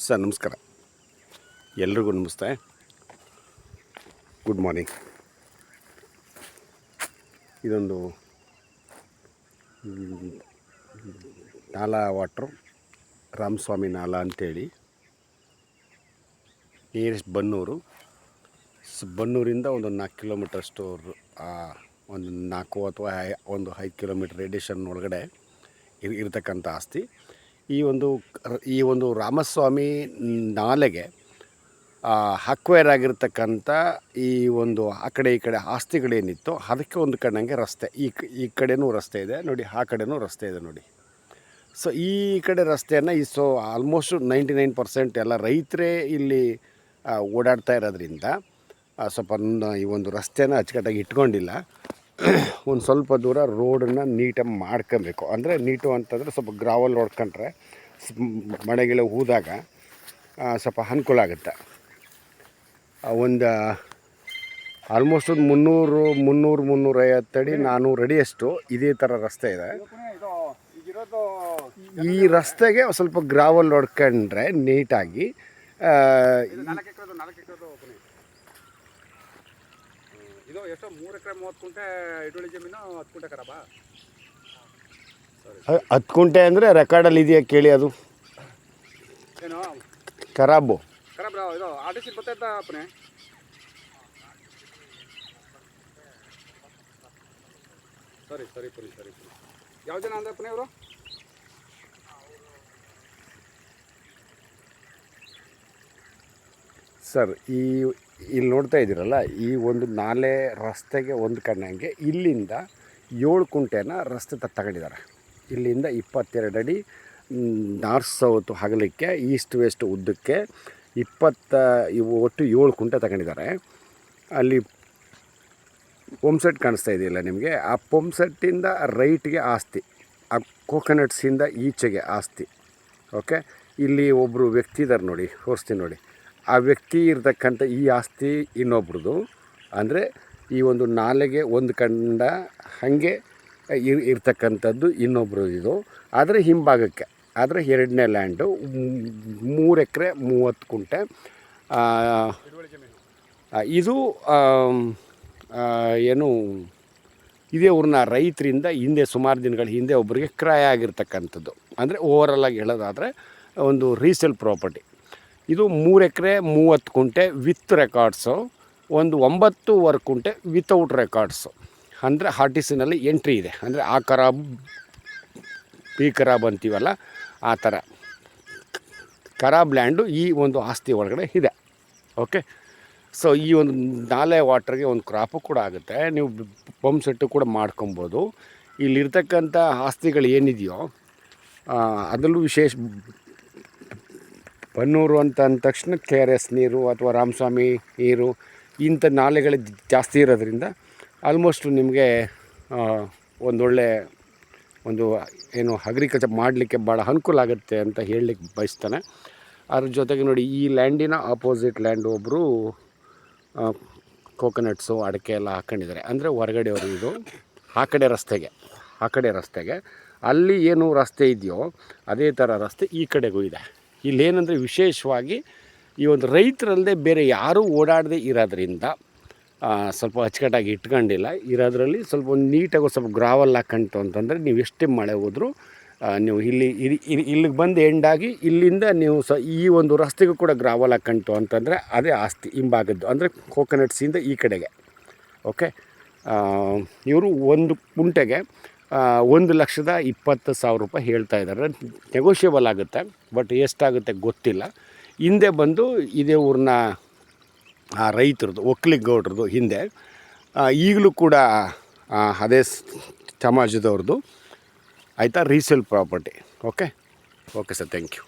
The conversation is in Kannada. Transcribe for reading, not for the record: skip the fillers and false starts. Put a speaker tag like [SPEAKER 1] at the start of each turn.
[SPEAKER 1] ಸರ್ ನಮಸ್ಕಾರ, ಎಲ್ರಿಗೂ ನಮಸ್ತೆ. Good morning. ಇದೊಂದು ನಾಲಾ ವಾಟ್ರು, ರಾಮಸ್ವಾಮಿ ನಾಲಾ ಅಂಥೇಳಿ, ನಿಯರೆಸ್ಟ್ ಬನ್ನೂರು. ಬನ್ನೂರಿಂದ ಒಂದು 4 ಕಿಲೋಮೀಟ್ರಷ್ಟು, ಒಂದು 4 ಅಥವಾ ಒಂದು 5 ಕಿಲೋಮೀಟ್ರ್ ರೇಡಿಯೇಷನ್ ಒಳಗಡೆ ಇರತಕ್ಕಂಥ ಆಸ್ತಿ. ಈ ಒಂದು ರಾಮಸ್ವಾಮಿ ನಾಲೆಗೆ ಅಕ್ವೈರ್ ಆಗಿರ್ತಕ್ಕಂಥ ಈ ಒಂದು ಆ ಕಡೆ ಈ ಕಡೆ ಆಸ್ತಿಗಳೇನಿತ್ತು ಅದಕ್ಕೆ ಒಂದು ಕಣ್ಣಂಗೆ ರಸ್ತೆ, ಈ ಕಡೆನೂ ರಸ್ತೆ ಇದೆ ನೋಡಿ, ಆ ಕಡೆನೂ ರಸ್ತೆ ಇದೆ ನೋಡಿ. ಸೊ ಈ ಕಡೆ ರಸ್ತೆಯನ್ನು ಆಲ್ಮೋಸ್ಟ್ 99% ಎಲ್ಲ ರೈತರೇ ಇಲ್ಲಿ ಓಡಾಡ್ತಾ ಇರೋದ್ರಿಂದ ಸ್ವಲ್ಪ ಈ ಒಂದು ರಸ್ತೆನ ಅಚ್ಚುಕಟ್ಟಾಗಿ ಇಟ್ಕೊಂಡಿಲ್ಲ. ಒಂದು ಸ್ವಲ್ಪ ದೂರ ರೋಡನ್ನು ನೀಟಾಗಿ ಮಾಡ್ಕೊಬೇಕು. ಅಂದರೆ ನೀಟು ಅಂತಂದರೆ ಸ್ವಲ್ಪ ಗ್ರಾವಲ್ ಹೊಡ್ಕೊಂಡ್ರೆ ಮಳೆಗೆಲ್ಲ ಹೂದಾಗ ಸ್ವಲ್ಪ ಅನುಕೂಲ ಆಗುತ್ತೆ. ಒಂದು ಆಲ್ಮೋಸ್ಟ್ ಒಂದು 300-350 ಅಡಿ 400 ಅಡಿಯಷ್ಟು ಇದೇ ಥರ ರಸ್ತೆ ಇದೆ. ಈ ರಸ್ತೆಗೆ ಸ್ವಲ್ಪ ಗ್ರಾವಲ್ ಹೊಡ್ಕೊಂಡ್ರೆ ನೀಟಾಗಿ
[SPEAKER 2] ಇದು ಎಷ್ಟು 3 ಎಕರೆ 30 ಕುಂಟೆ ಹಿಡುವಳಿ ಜಮೀನು 10 ಕುಂಟೆ ಖರಾಬಾ?
[SPEAKER 1] 10 ಕುಂಟೆ ಅಂದರೆ ರೆಕಾರ್ಡಲ್ಲಿ ಇದೆಯಾ ಕೇಳಿ, ಅದು
[SPEAKER 2] ಏನು
[SPEAKER 1] ಖರಾಬು
[SPEAKER 2] ಇದು ಆರ್ಟಿಸಿ ಬರ್ತೈತಾ ಅಪ್ಪನೇ? ಸರಿ ಯಾವ ಜನ ಅಂದ್ರೆ ಅಪ್ಪನೇ ಅವರು?
[SPEAKER 1] ಸರ್ ಇಲ್ಲಿ ನೋಡ್ತಾ ಇದ್ದೀರಲ್ಲ, ಈ ಒಂದು ನಾಲೆ ರಸ್ತೆಗೆ ಒಂದು ಕಣ್ಣಂಗೆ ಇಲ್ಲಿಂದ 7 ಕುಂಟೆನ ರಸ್ತೆ ತಗೊಂಡಿದ್ದಾರೆ. ಇಲ್ಲಿಂದ 22 ಅಡಿ ನಾರ್ತ್ ಸೌತ್ ಹಗಲಕ್ಕೆ, ಈಸ್ಟ್ ವೆಸ್ಟ್ ಉದ್ದಕ್ಕೆ ಒಟ್ಟು 7 ಕುಂಟೆ ತಗೊಂಡಿದ್ದಾರೆ. ಅಲ್ಲಿ ಪಂಪ್ಸೆಟ್ ಕಾಣಿಸ್ತಾ ಇದೆಯಲ್ಲ ನಿಮಗೆ, ಆ ಪಂಪ್ಸೆಟ್ಟಿಂದ ರೈಟ್ಗೆ ಆಸ್ತಿ, ಆ ಕೋಕೋನಟ್ಸಿಂದ ಈಚೆಗೆ ಆಸ್ತಿ. ಓಕೆ, ಇಲ್ಲಿ ಒಬ್ಬರು ವ್ಯಕ್ತಿ ಇದ್ದಾರೆ ನೋಡಿ, ತೋರಿಸ್ತೀನಿ ನೋಡಿ. ಆ ವ್ಯಕ್ತಿ ಇರ್ತಕ್ಕಂಥ ಈ ಆಸ್ತಿ ಇನ್ನೊಬ್ರದ್ದು. ಅಂದರೆ ಈ ಒಂದು ನಾಲೆಗೆ ಒಂದು ಕಂಡ ಹಾಗೆ ಇರ್ತಕ್ಕಂಥದ್ದು ಇನ್ನೊಬ್ರು ಇದು. ಆದರೆ ಹಿಂಭಾಗಕ್ಕೆ, ಆದರೆ 2ನೇ ಲ್ಯಾಂಡು 3 ಎಕರೆ 30 ಕುಂಟೆ. ಇದು ಏನು ಇದೇ ಊರಿನ ರೈತರಿಂದ ಹಿಂದೆ ಸುಮಾರು ದಿನಗಳ ಹಿಂದೆ ಒಬ್ಬರಿಗೆ ಕ್ರಯ ಆಗಿರ್ತಕ್ಕಂಥದ್ದು. ಅಂದರೆ ಓವರಾಲಾಗಿ ಹೇಳೋದಾದರೆ ಒಂದು ರೀಸೇಲ್ ಪ್ರಾಪರ್ಟಿ. ಇದು 3 ಎಕರೆ 30 ಕುಂಟೆ ವಿತ್ ರೆಕಾರ್ಡ್ಸು, ಒಂದು 9 ಕುಂಟೆ ವಿತೌಟ್ ರೆಕಾರ್ಡ್ಸು. ಅಂದರೆ ಆರ್ಟಿಸಿನಲ್ಲಿ ಎಂಟ್ರಿ ಇದೆ. ಅಂದರೆ ಆ ಖರಾಬ್ ಈ ಖರಾಬ್ ಅಂತೀವಲ್ಲ, ಆ ಥರ ಖರಾಬ್ ಲ್ಯಾಂಡು ಈ ಒಂದು ಆಸ್ತಿ ಒಳಗಡೆ ಇದೆ. ಓಕೆ, ಸೊ ಈ ಒಂದು ನಾಲೆ ವಾಟ್ರಿಗೆ ಒಂದು ಕ್ರಾಪು ಕೂಡ ಆಗುತ್ತೆ. ನೀವು ಪಂಪ್ ಸೆಟ್ಟು ಕೂಡ ಮಾಡ್ಕೊಬೋದು. ಇಲ್ಲಿರ್ತಕ್ಕಂಥ ಆಸ್ತಿಗಳು ಏನಿದೆಯೋ ಅದರಲ್ಲೂ ವಿಶೇಷ ಬನ್ನೂರು ಅಂತ ಅಂದ ತಕ್ಷಣ KRS ನೀರು ಅಥವಾ ರಾಮಸ್ವಾಮಿ ನೀರು ಇಂಥ ನಾಲೆಗಳು ಜಾಸ್ತಿ ಇರೋದ್ರಿಂದ ಆಲ್ಮೋಸ್ಟ್ ನಿಮಗೆ ಒಂದೊಳ್ಳೆ ಏನು ಅಗ್ರಿಕಲ್ಚರ್ ಮಾಡಲಿಕ್ಕೆ ಭಾಳ ಅನುಕೂಲ ಆಗುತ್ತೆ ಅಂತ ಹೇಳಲಿಕ್ಕೆ ಬಯಸ್ತಾನೆ. ಅದ್ರ ಜೊತೆಗೆ ನೋಡಿ, ಈ ಲ್ಯಾಂಡಿನ ಆಪೋಸಿಟ್ ಲ್ಯಾಂಡ್ ಒಬ್ಬರು ಕೋಕೋನಟ್ಸು ಅಡಿಕೆ ಎಲ್ಲ ಹಾಕ್ಕೊಂಡಿದ್ದಾರೆ. ಅಂದರೆ ಹೊರಗಡೆಯವರು. ಇದು ಆ ಕಡೆ ರಸ್ತೆಗೆ ಅಲ್ಲಿ ಏನು ರಸ್ತೆ ಇದೆಯೋ ಅದೇ ಥರ ರಸ್ತೆ ಈ ಕಡೆಗೂ ಇದೆ. ಇಲ್ಲೇನೆಂದರೆ ವಿಶೇಷವಾಗಿ ಈ ಒಂದು ರೈತರಲ್ಲದೆ ಬೇರೆ ಯಾರೂ ಓಡಾಡದೆ ಇರೋದ್ರಿಂದ ಸ್ವಲ್ಪ ಅಚ್ಚುಕಟ್ಟಾಗಿ ಇಟ್ಕೊಂಡಿಲ್ಲ. ಇರೋದ್ರಲ್ಲಿ ಸ್ವಲ್ಪ ಒಂದು ನೀಟಾಗಿ ಸ್ವಲ್ಪ ಗ್ರಾವಲ್ ಹಾಕಂತು ಅಂತಂದರೆ ನೀವು ಎಷ್ಟೇ ಮಳೆ ಹೋದರೂ ನೀವು ಇಲ್ಲಿಗೆ ಬಂದು ಎಂಡಾಗಿ ಇಲ್ಲಿಂದ ನೀವು ಈ ಒಂದು ರಸ್ತೆಗೂ ಕೂಡ ಗ್ರಾವಲ್ ಹಾಕಂತು ಅಂತಂದರೆ ಅದೇ ಆಸ್ತಿ ಹಿಂಭಾಗದ್ದು. ಅಂದರೆ ಕೋಕೋನಟ್ಸಿಂದ ಈ ಕಡೆಗೆ. ಓಕೆ, ಇವರು ಒಂದು ಕುಂಟೆಗೆ 1,20,000 ರೂಪಾಯಿ ಹೇಳ್ತಾ ಇದ್ದಾರೆ. ನೆಗೋಷಿಯಬಲ್ ಆಗುತ್ತೆ, ಬಟ್ ಎಷ್ಟಾಗುತ್ತೆ ಗೊತ್ತಿಲ್ಲ. ಹಿಂದೆ ಬಂದು ಇದೇ ಊರಿನ ರೈತರದ್ದು, ಒಕ್ಕಲಿಗೌಡ್ರದ್ದು ಹಿಂದೆ, ಈಗಲೂ ಕೂಡ ಅದೇ ಸಮಾಜದವ್ರದ್ದು. ಆಯಿತಾ, resale property. Okay sir, thank you.